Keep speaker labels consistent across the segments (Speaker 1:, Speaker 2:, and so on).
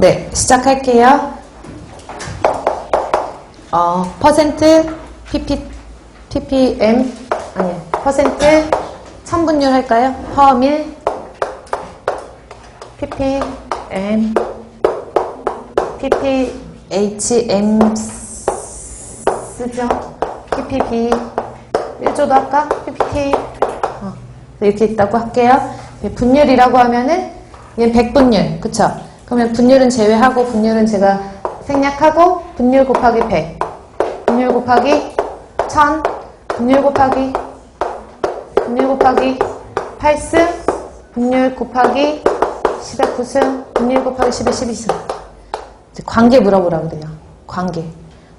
Speaker 1: 네, 시작할게요. 퍼센트, ppm, 아니, 퍼센트, 천분율 할까요? 허밀, ppm, pphm 쓰죠? ppb, 1조도 할까? ppt, 이렇게 있다고 할게요. 분율이라고 하면은, 얘는 100분율, 그쵸? 그러면 분율은 제외하고, 분율은 제가 생략하고, 분율 곱하기 100, 분율 곱하기 1000, 분율 곱하기 8승, 분율 곱하기 10의 9승, 분율 곱하기 10의 12승. 이제 관계 물어보라고 그래요.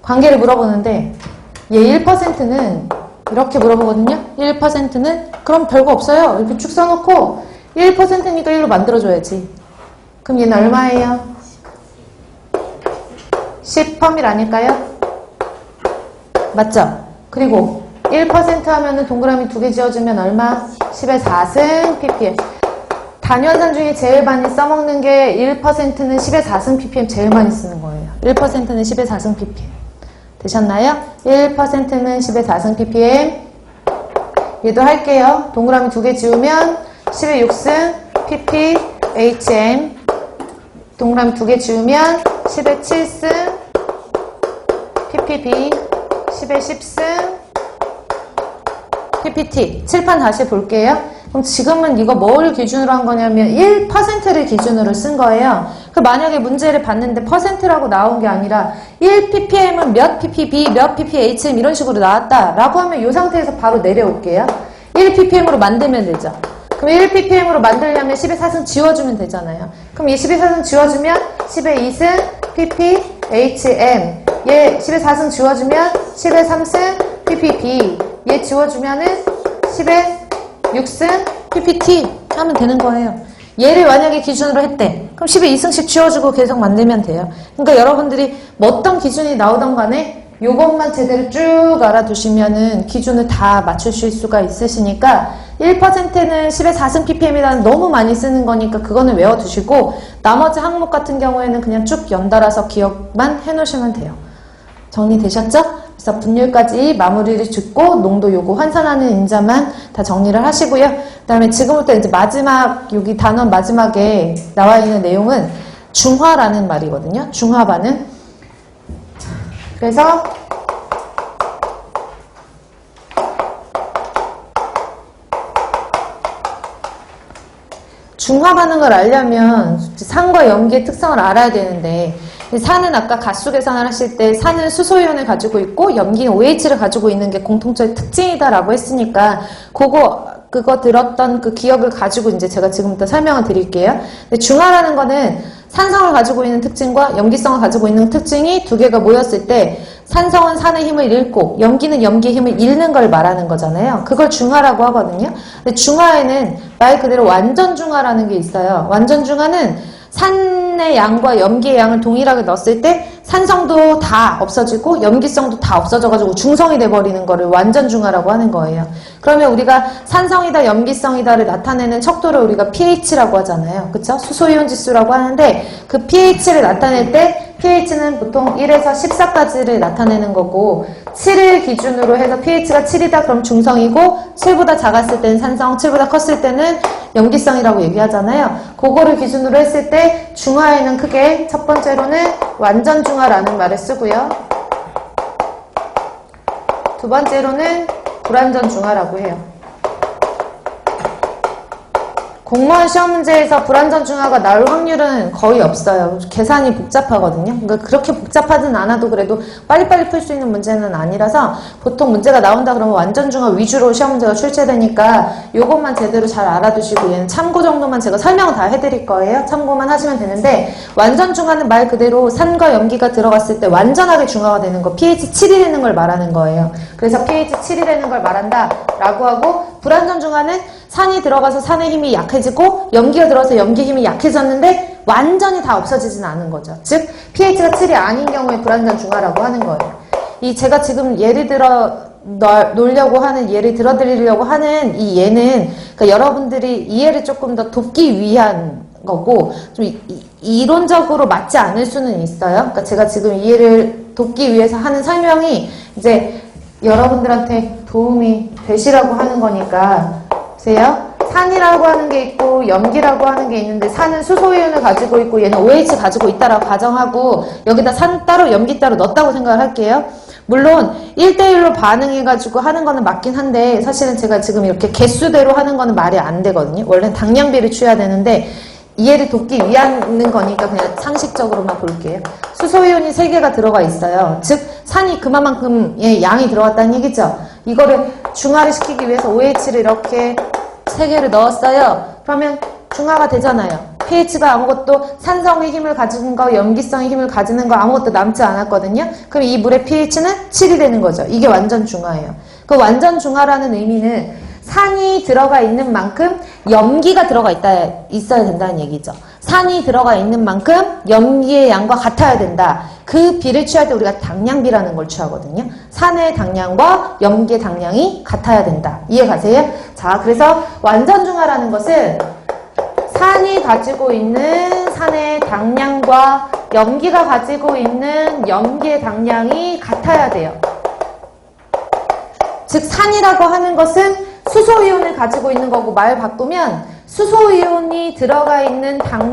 Speaker 1: 관계를 물어보는데, 얘 1%는 이렇게 물어보거든요. 1%는 그럼 별거 없어요. 이렇게 쭉 써놓고 1%니까 1로 만들어줘야지. 그럼 얘는 얼마예요? 10퍼밀 아닐까요? 맞죠? 그리고 1% 하면은 동그라미 2개 지어주면 얼마? 10의 4승 ppm. 단위원산 중에 제일 많이 써먹는 게 1%는 10의 4승 ppm 제일 많이 쓰는 거예요. 1%는 10의 4승 ppm. 되셨나요? 1%는 10의 4승 ppm. 얘도 할게요. 동그라미 2개 지우면 10의 6승 pphm. 동그라미 2개 지우면 10의 7승 ppb. 10의 10승 ppt. 칠판 다시 볼게요. 그럼 지금은 이거 뭘 기준으로 한 거냐면 1%를 기준으로 쓴 거예요. 그 만약에 문제를 봤는데 퍼센트라고 나온 게 아니라 1ppm은 몇 ppb, 몇 pphm 이런 식으로 나왔다라고 하면 이 상태에서 바로 내려올게요. 1ppm으로 만들면 되죠. 그럼 1ppm으로 만들려면 10의 4승 지워주면 되잖아요. 그럼 이 10의 4승 지워주면 10의 2승 pphm. 얘 10의 4승 지워주면 10의 3승 ppb. 얘 지워주면은 10의 6승 ppt 하면 되는 거예요. 얘를 만약에 기준으로 했대. 그럼 10의 2승씩 지워주고 계속 만들면 돼요. 그러니까 여러분들이 뭐 어떤 기준이 나오던 간에 요것만 제대로 쭉 알아두시면은 기준을 다 맞추실 수가 있으시니까 1%는 10의 4승 ppm이라는 너무 많이 쓰는 거니까 그거는 외워두시고 나머지 항목 같은 경우에는 그냥 쭉 연달아서 기억만 해놓으시면 돼요. 정리되셨죠? 그래서 분율까지 마무리를 짓고 농도 요거 환산하는 인자만 다 정리를 하시고요. 그 다음에 지금부터 이제 마지막 여기 단원 마지막에 나와 있는 내용은 중화라는 말이거든요. 중화 반응. 그래서 중화 반응을 알려면 산과 염기의 특성을 알아야 되는데 산은 아까 가수 계산을 하실 때 산은 수소이온을 가지고 있고 염기는 OH를 가지고 있는 게 공통적인 특징이다라고 했으니까 그거 들었던 그 기억을 가지고 이제 제가 지금부터 설명을 드릴게요. 근데 중화라는 거는 산성을 가지고 있는 특징과 염기성을 가지고 있는 특징이 두 개가 모였을 때 산성은 산의 힘을 잃고 염기는 염기의 힘을 잃는 걸 말하는 거잖아요. 그걸 중화라고 하거든요. 근데 중화에는 말 그대로 완전 중화라는 게 있어요. 완전 중화는 산의 양과 염기의 양을 동일하게 넣었을 때 산성도 다 없어지고 염기성도 다 없어져가지고 중성이 돼버리는 거를 완전 중화라고 하는 거예요. 그러면 우리가 산성이다 염기성이다를 나타내는 척도를 우리가 pH라고 하잖아요. 그쵸? 수소이온 지수라고 하는데 그 pH를 나타낼 때 pH는 보통 1에서 14까지를 나타내는 거고 7을 기준으로 해서 pH가 7이다 그럼 중성이고 7보다 작았을 때는 산성, 7보다 컸을 때는 염기성이라고 얘기하잖아요. 그거를 기준으로 했을 때 중화에는 크게 첫 번째로는 완전 중화라는 말을 쓰고요. 두 번째로는 불완전 중화라고 해요. 공무원 시험 문제에서 불완전 중화가 나올 확률은 거의 없어요. 계산이 복잡하거든요. 그러니까 그렇게 복잡하진 않아도 그래도 빨리빨리 풀 수 있는 문제는 아니라서 보통 문제가 나온다 그러면 완전 중화 위주로 시험 문제가 출제되니까 요것만 제대로 잘 알아두시고 얘는 참고 정도만 제가 설명을 다 해드릴 거예요. 참고만 하시면 되는데 완전 중화는 말 그대로 산과 염기가 들어갔을 때 완전하게 중화가 되는 거 pH 7이 되는 걸 말하는 거예요. 그래서 pH 7이 되는 걸 말한다 라고 하고 불완전 중화는 산이 들어가서 산의 힘이 약해지고 염기가 들어서 염기 힘이 약해졌는데 완전히 다 없어지진 않은 거죠. 즉 pH가 7이 아닌 경우에 불완전 중화라고 하는 거예요. 이 제가 지금 예를 들어 놓으려고 하는 예를 들어드리려고 하는 이 예는 그러니까 여러분들이 이해를 조금 더 돕기 위한 거고 좀 이론적으로 맞지 않을 수는 있어요. 그러니까 제가 지금 이해를 돕기 위해서 하는 설명이 이제 여러분들한테 도움이 되시라고 하는 거니까 보세요. 산이라고 하는 게 있고 염기라고 하는 게 있는데 산은 수소이온을 가지고 있고 얘는 OH 가지고 있다라고 가정하고 여기다 산 따로 염기 따로 넣었다고 생각을 할게요. 물론 1대1로 반응해가지고 하는 거는 맞긴 한데 사실은 제가 지금 이렇게 개수대로 하는 거는 말이 안 되거든요. 원래는 당량비를 취해야 되는데 이해를 돕기 위한 거니까 그냥 상식적으로만 볼게요. 수소이온이 3개가 들어가 있어요. 즉 산이 그만큼의 양이 들어갔다는 얘기죠. 이거를 중화를 시키기 위해서 OH를 이렇게 3개를 넣었어요. 그러면 중화가 되잖아요. pH가 아무것도 산성의 힘을 가지는 거, 염기성의 힘을 가지는 거 아무것도 남지 않았거든요. 그럼 이 물의 pH는 7이 되는 거죠. 이게 완전 중화예요. 그 완전 중화라는 의미는 산이 들어가 있는 만큼 염기가 들어가 있어야 된다는 얘기죠. 산이 들어가 있는 만큼 염기의 양과 같아야 된다. 그 비를 취할 때 우리가 당량비라는 걸 취하거든요. 산의 당량과 염기의 당량이 같아야 된다. 이해 가세요? 자, 그래서 완전 중화라는 것은 산이 가지고 있는 산의 당량과 염기가 가지고 있는 염기의 당량이 같아야 돼요. 즉 산이라고 하는 것은 수소이온을 가지고 있는 거고 말 바꾸면 수소이온이 들어가 있는 당량